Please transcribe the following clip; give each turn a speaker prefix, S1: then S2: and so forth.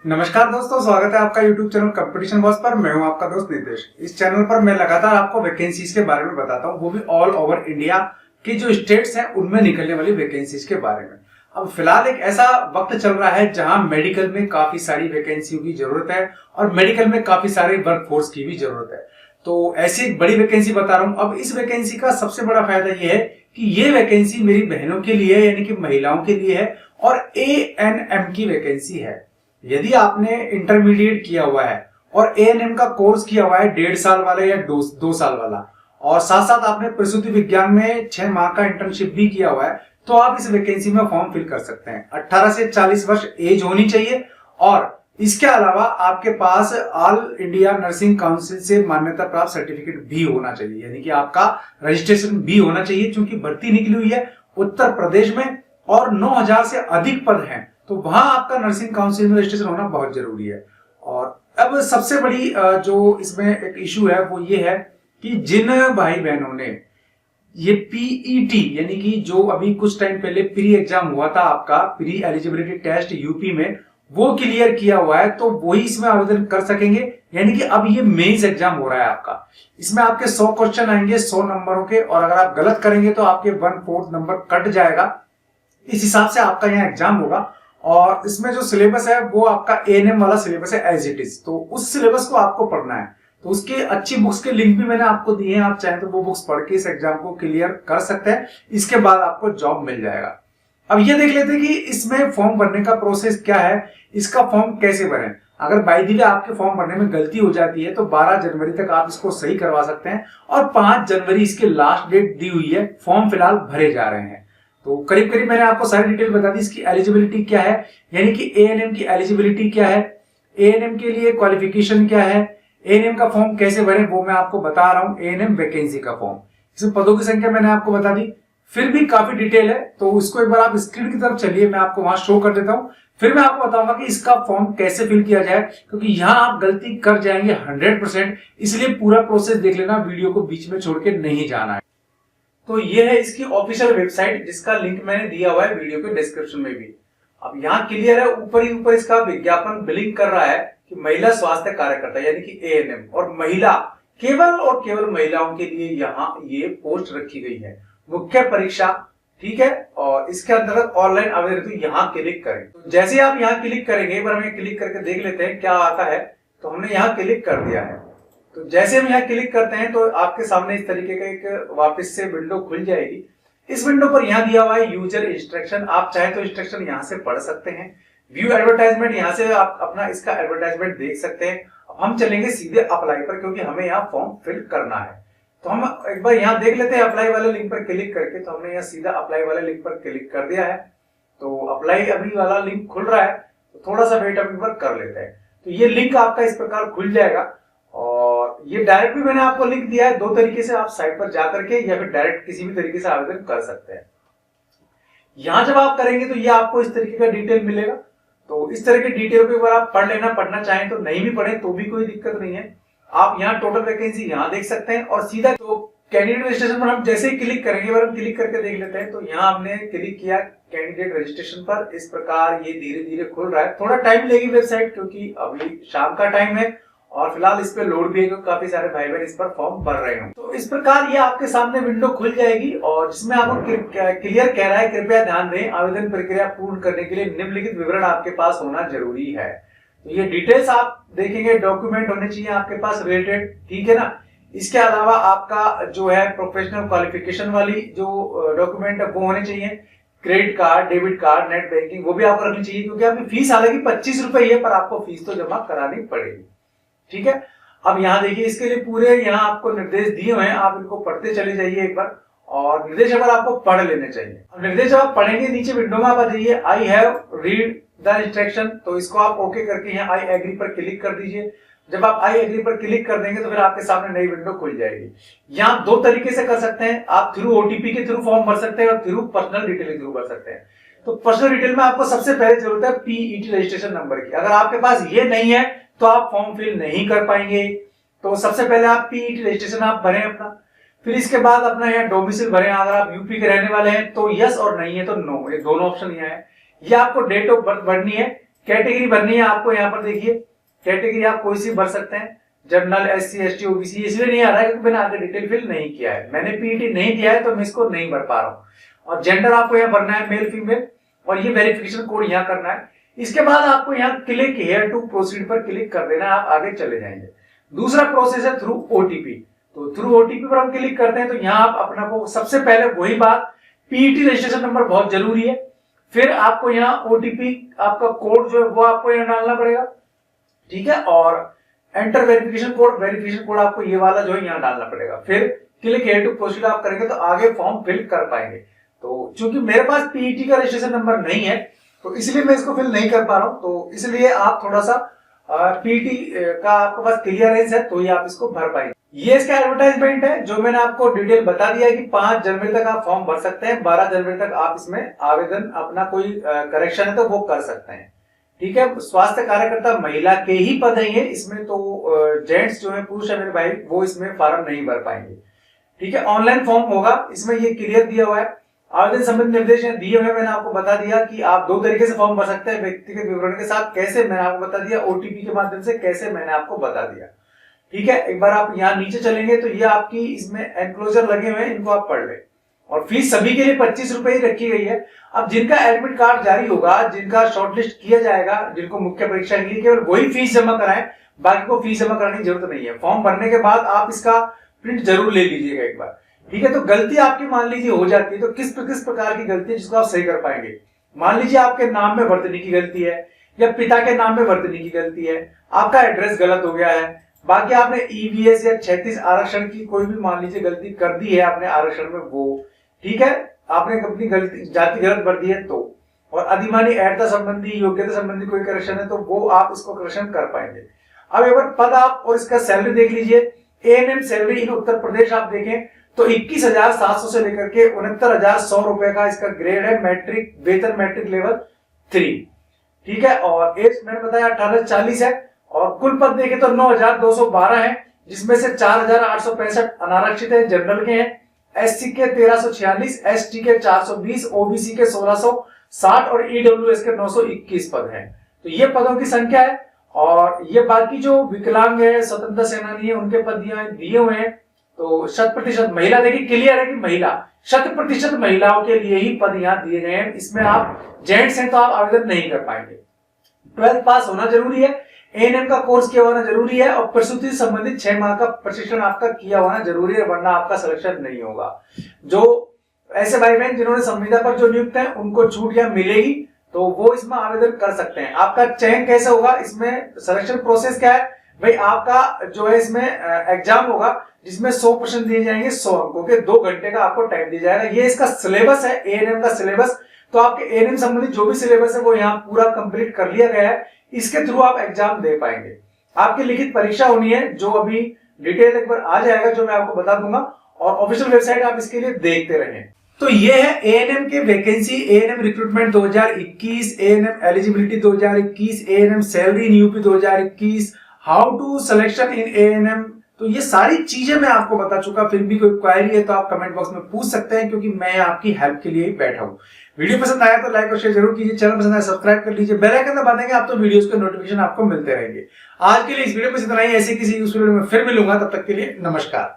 S1: नमस्कार दोस्तों, स्वागत है आपका YouTube चैनल कंपटीशन बॉस पर। मैं हूं आपका दोस्त नितेश। इस चैनल पर मैं लगातार आपको वैकेंसीज के बारे में बताता हूं, वो भी ऑल ओवर इंडिया की जो स्टेट्स हैं उनमें निकलने वाली वैकेंसीज के बारे में। अब फिलहाल एक ऐसा वक्त चल रहा है जहां मेडिकल में काफी सारी वैकेंसियों की जरूरत है और मेडिकल में काफी सारे वर्कफोर्स की भी जरूरत है। तो ऐसी एक बड़ी वैकेंसी बता रहा हूं। अब इस वैकेंसी का सबसे बड़ा फायदा यह है कि ये वैकेंसी मेरी बहनों के लिए है, यानी कि महिलाओं के लिए है और ANM की वैकेंसी है। यदि आपने इंटरमीडिएट किया हुआ है और ANM का कोर्स किया हुआ है 1.5 साल वाला या 2 साल वाला, और साथ साथ आपने प्रसूति विज्ञान में 6 माह का इंटर्नशिप भी किया हुआ है, तो आप इस वैकेंसी में फॉर्म फिल कर सकते हैं। 18 से 40 वर्ष एज होनी चाहिए और इसके अलावा आपके पास ऑल इंडिया नर्सिंग काउंसिल से मान्यता प्राप्त सर्टिफिकेट भी होना चाहिए, यानी कि आपका रजिस्ट्रेशन भी होना चाहिए। क्योंकि भर्ती निकली हुई है उत्तर प्रदेश में और 9000 से अधिक पद हैं, तो वहां आपका नर्सिंग काउंसिल में रजिस्ट्रेशन होना बहुत जरूरी है। और अब सबसे बड़ी जो इसमें एक इशू है वो ये है कि जिन भाई बहनों ने ये PET यानी कि जो अभी कुछ टाइम पहले प्री एग्जाम हुआ था, आपका प्री एलिजिबिलिटी टेस्ट यूपी में, वो क्लियर किया हुआ है, तो वही इसमें आवेदन कर सकेंगे। यानी कि अब ये मेंस एग्जाम हो रहा है आपका। इसमें आपके 100 क्वेश्चन आएंगे 100 नंबरों के, और अगर आप गलत करेंगे तो आपके 1/4 नंबर कट जाएगा। इस हिसाब से आपका यहाँ एग्जाम होगा। और इसमें जो सिलेबस है वो आपका ANM वाला सिलेबस है एज इट इज, तो उस सिलेबस को आपको पढ़ना है। तो उसके अच्छी बुक्स के लिंक भी मैंने आपको दिए हैं, आप चाहें तो वो बुक्स पढ़ के इस एग्जाम को क्लियर कर सकते हैं। इसके बाद आपको जॉब मिल जाएगा। अब ये देख लेते हैं कि इसमें फॉर्म भरने का प्रोसेस क्या है, इसका फॉर्म कैसे भरें। अगर बाय द वे आपके फॉर्म भरने में गलती हो जाती है तो 12 जनवरी तक आप इसको सही करवा सकते हैं और 5 जनवरी इसकी लास्ट डेट दी हुई है। फॉर्म फिलहाल भरे जा रहे हैं। तो करीब करीब मैंने आपको सारी डिटेल बता दी। इसकी एलिजिबिलिटी क्या है, यानी कि ANM की एलिजिबिलिटी क्या है, ANM के लिए क्वालिफिकेशन क्या है, ANM का फॉर्म कैसे भरें वो मैं आपको बता रहा हूं। ANM वैकेंसी का फॉर्म, इसमें पदों की संख्या मैंने आपको बता दी, फिर भी काफी डिटेल है, तो उसको एक बार आप स्क्रीन की तरफ चलिए, मैं आपको वहां शो कर देता हूं। फिर मैं आपको बताऊंगा कि इसका फॉर्म कैसे फिल किया जाए, क्योंकि यहां आप गलती कर जाएंगे 100%। इसलिए पूरा प्रोसेस देख लेना, वीडियो को बीच में छोड़ के नहीं जाना है। तो ये है इसकी ऑफिशियल वेबसाइट, जिसका लिंक मैंने दिया हुआ है वीडियो के डिस्क्रिप्शन में भी। अब यहाँ क्लियर है, ऊपर ही ऊपर इसका विज्ञापन ब्लिंक कर रहा है कि महिला स्वास्थ्य कार्यकर्ता यानी कि ANM, और महिला केवल और केवल महिलाओं के लिए यहाँ ये पोस्ट रखी गई है। मुख्य परीक्षा, ठीक है, और इसके अंतर्गत ऑनलाइन आवेदन, तो यहाँ क्लिक करें। तो जैसे आप यहाँ क्लिक करेंगे, एक बार हमें क्लिक करके देख लेते हैं क्या आता है। तो हमने यहाँ क्लिक कर दिया है। तो जैसे हम यहाँ क्लिक करते हैं तो आपके सामने इस तरीके का एक वापस से विंडो खुल जाएगी। इस विंडो पर यहाँ दिया हुआ है यूजर इंस्ट्रक्शन, आप चाहे तो इंस्ट्रक्शन यहाँ से पढ़ सकते हैं। व्यू एडवर्टाइजमेंट, यहाँ से आप अपना इसका एडवर्टाइजमेंट देख सकते हैं। अब हम चलेंगे सीधे अप्लाई पर, क्योंकि हमें यहाँ फॉर्म फिल करना है। तो हम एक बार यहाँ देख लेते हैं अप्लाई वाले लिंक पर क्लिक करके। तो हमने यहाँ सीधा अप्लाई वाले लिंक पर क्लिक कर दिया है। तो अप्लाई अभी वाला लिंक खुल रहा है, तो थोड़ा सा वेट अभी पर कर लेते हैं। तो ये लिंक आपका इस प्रकार खुल जाएगा। और ये डायरेक्ट भी मैंने आपको लिंक दिया है, 2 तरीके से आप साइट पर जाकर के या फिर डायरेक्ट किसी भी तरीके से आवेदन कर सकते हैं। यहां जब आप करेंगे तो ये आपको इस तरीके का डिटेल मिलेगा। तो इस तरह के डिटेल को एक बार आप पढ़ लेना, पढ़ना चाहें तो, नहीं भी पढ़े तो भी कोई दिक्कत नहीं है। आप यहाँ टोटल वैकेंसी यहाँ देख सकते हैं और सीधा तो कैंडिडेट रजिस्ट्रेशन पर हम जैसे ही क्लिक करेंगे, हम क्लिक करके देख लेते हैं। तो यहाँ हमने क्लिक किया कैंडिडेट रजिस्ट्रेशन पर, इस प्रकार ये धीरे धीरे खुल रहा है। थोड़ा टाइम लेगी वेबसाइट, क्योंकि अभी शाम का टाइम है और फिलहाल इस पे लोड भी है, क्योंकि काफी सारे भाई बहन इस पर फॉर्म भर रहे हो। तो इस प्रकार ये आपके सामने विंडो खुल जाएगी और जिसमें आपको क्लियर कह रहा है, कृपया ध्यान दें, आवेदन प्रक्रिया पूर्ण करने के लिए निम्नलिखित विवरण आपके पास होना जरूरी है। तो ये डिटेल्स आप देखेंगे, डॉक्यूमेंट होने चाहिए आपके पास रिलेटेड, ठीक है ना। इसके अलावा आपका जो है प्रोफेशनल क्वालिफिकेशन वाली जो डॉक्यूमेंट है वो होने चाहिए। Credit card, debit card, net banking, वो भी आपको रखनी चाहिए, क्योंकि आपकी फीस हालांकि 25 रुपए ही है, पर आपको फीस तो जमा करानी पड़ेगी, ठीक है। अब यहाँ देखिए, इसके लिए पूरे यहाँ आपको निर्देश दिए हुए हैं, आप इनको पढ़ते चले जाइए एक बार, और निर्देश एक बार आपको पढ़ लेने चाहिए। अब निर्देश जब आप पढ़ेंगे, नीचे विंडो में आप आ जाइए, I have read the instruction, तो इसको आप ओके करके यहाँ आई एग्री पर क्लिक कर दीजिए। जब आप आई एग्री पर क्लिक कर देंगे तो फिर आपके सामने नई विंडो खुल जाएगी। यहाँ 2 तरीके से कर सकते हैं, आप थ्रू OTP के थ्रू फॉर्म भर सकते हैं और थ्रू पर्सनल डिटेल के थ्रू भर सकते हैं। तो पर्सनल डिटेल में आपको सबसे पहले जरूरत है PET रजिस्ट्रेशन नंबर की। अगर आपके पास ये नहीं है तो आप फॉर्म फिल नहीं कर पाएंगे। तो सबसे पहले आप PET रजिस्ट्रेशन आप भरें अपना, फिर इसके बाद अपना यहाँ डोमिसाइल भरें। अगर आप यूपी के रहने वाले हैं तो यस, और नहीं है तो नो, ये दोनों ऑप्शन यहाँ है। ये आपको डेट ऑफ बर्थ भरनी है, कैटेगरी भरनी है आपको, यहाँ पर देखिए कैटेगरी आप कोई सी भर सकते हैं, जनरल, SC ST OBC। इसलिए नहीं आ रहा है क्योंकि मैंने आगे डिटेल फिल नहीं किया है, मैंने PET नहीं दिया है तो मैं इसको नहीं भर पा रहा हूँ। और जेंडर आपको यहाँ भरना है मेल फीमेल, और ये वेरिफिकेशन कोड यहाँ करना है। इसके बाद आपको यहाँ क्लिक हेयर टू प्रोसीड पर क्लिक कर देना है, आप आगे चले जाएंगे। दूसरा प्रोसेस है थ्रू OTP। तो थ्रू OTP पर हम क्लिक करते हैं तो यहाँ आप अपना को सबसे पहले वही बात, PET रजिस्ट्रेशन नंबर बहुत जरूरी है। फिर आपको यहाँ OTP आपका कोड जो है वो आपको यहाँ डालना पड़ेगा, ठीक है। और एंटर वेरिफिकेशन कोड आपको ये वाला जो है यहाँ डालना पड़ेगा। फिर क्लिक हियर टू प्रोसीड आप करेंगे तो आगे फॉर्म फिल कर पाएंगे। तो चूंकि मेरे पास PET का रजिस्ट्रेशन नंबर नहीं है तो इसलिए मैं इसको फिल नहीं कर पा रहा हूं, तो इसलिए आप थोड़ा सा PET का आपके पास क्लियरेंस है तो ये आप इसको भर पाएंगे। ये इसका एडवर्टाइजमेंट है जो मैंने आपको डिटेल बता दिया है कि 5 जनवरी तक आप फॉर्म भर सकते हैं, 12 जनवरी तक आप इसमें आवेदन अपना कोई करेक्शन है तो वो कर सकते हैं, ठीक है। स्वास्थ्य कार्यकर्ता महिला के ही पद है ये, इसमें तो जेंट्स जो है पुरुष है मेरे भाई वो इसमें फॉर्म नहीं भर पाएंगे, ठीक है। ऑनलाइन फॉर्म होगा, इसमें ये क्लियर दिया हुआ है। आवेदन संबंधी निर्देश दिए हुए मैंने आपको बता दिया कि आप 2 तरीके से फॉर्म भर सकते हैं, व्यक्तिगत विवरण के साथ कैसे मैंने आपको बता दिया, OTP के माध्यम से कैसे मैंने आपको बता दिया, ठीक है। एक बार आप यहाँ नीचे चलेंगे तो ये आपकी इसमें एनक्लोजर लगे हुए हैं, इनको आप पढ़ लें। और फीस सभी के लिए 25 रुपए ही रखी गई है। अब जिनका एडमिट कार्ड जारी होगा, जिनका शॉर्टलिस्ट किया जाएगा, जिनको मुख्य परीक्षा के लिए, केवल वही फीस जमा कराएं, बाकी को फीस जमा कराने की जरूरत नहीं है। फॉर्म भरने के बाद आप इसका प्रिंट जरूर ले लीजिएगा एक बार, ठीक है। तो गलती आपकी मान लीजिए हो जाती है तो किस प्रकार की गलती है जिसको आप सही कर पाएंगे। मान लीजिए आपके नाम में भर्तनी की गलती है या पिता के नाम में भर्तनी की गलती है, आपका एड्रेस गलत हो गया है, बाकी आपने EVS या 36 आरक्षण की कोई भी मान लीजिए गलती कर दी है आपने आरक्षण में वो, ठीक है, आपने अपनी गलती जाति गलत भर दी है तो, और अधिमानी ऐडता संबंधी योग्यता संबंधी कोई करेक्शन है तो वो आप इसको करेक्शन कर पाएंगे। अब एक बार पद आप और इसका सैलरी देख लीजिए। ANM सैलरी इन उत्तर प्रदेश आप देखें तो 21,700 से लेकर के 69,100 रुपए का इसका ग्रेड है, मैट्रिक वेतन मैट्रिक लेवल 3, ठीक है। और एज मैंने बताया 18 से 40 है। और कुल पद देखें तो 9,212 है, जिसमें से 4,865 अनारक्षित है, जनरल के हैं, SC के 1,346, ST के 420, OBC के 1,660 और EWS के 921 पद हैं। तो ये पदों की संख्या है। और ये बाकी जो विकलांग है, स्वतंत्रता सेनानी है, उनके पद दिए हुए हैं। तो 100% महिला, देखिए क्लियर है कि महिला 100% महिलाओं के लिए ही पद यहाँ दिए गए हैं। इसमें आप जेंट्स हैं तो आप आवेदन नहीं कर पाएंगे। 12th पास होना जरूरी है, ANM का कोर्स किया होना जरूरी है, और प्रसूति से संबंधित 6 माह का प्रशिक्षण आपका किया होना जरूरी है, वरना आपका सिलेक्शन नहीं होगा। जो ऐसे भाई बहन जिन्होंने संविदा पर जो नियुक्त है उनको छूट या मिलेगी तो वो इसमें आवेदन कर सकते हैं। आपका चयन कैसे होगा, इसमें सिलेक्शन प्रोसेस क्या है भाई, आपका जो है इसमें एग्जाम होगा जिसमें 100 प्रश्न दिए जाएंगे, 100 अंकों के, 2 घंटे का आपको टाइम दिया जाएगा। ये इसका सिलेबस है, ANM का सिलेबस। तो आपके ANM संबंधित जो भी सिलेबस है वो यहाँ पूरा कंप्लीट कर लिया गया है, इसके थ्रू आप एग्जाम दे पाएंगे। आपकी लिखित परीक्षा होनी है, जो अभी डिटेल एक बार आ जाएगा जो मैं आपको बता दूंगा, और ऑफिशियल वेबसाइट आप इसके लिए देखते रहें। तो ये है ANM के vacancy, ANM recruitment 2021, ANM eligibility 2021, ANM salary in UP 2021, how to selection in ANM। तो ये सारी चीजें मैं आपको बता चुका। फिर भी कोई क्वेरी है तो आप कमेंट बॉक्स में पूछ सकते हैं, क्योंकि मैं आपकी हेल्प के लिए ही बैठा हूं। वीडियो पसंद आया तो लाइक और शेयर जरूर कीजिए, चैनल पसंद आया सब्सक्राइब कर लीजिए, बेल आइकन दबा देंगे आप तो वीडियोस के नोटिफिकेशन आपको मिलते रहेंगे। आज के लिए इस वीडियो में इतना ही, ऐसे किसी यूजफुल वीडियो में फिर मिलूंगा, तब तक के लिए नमस्कार।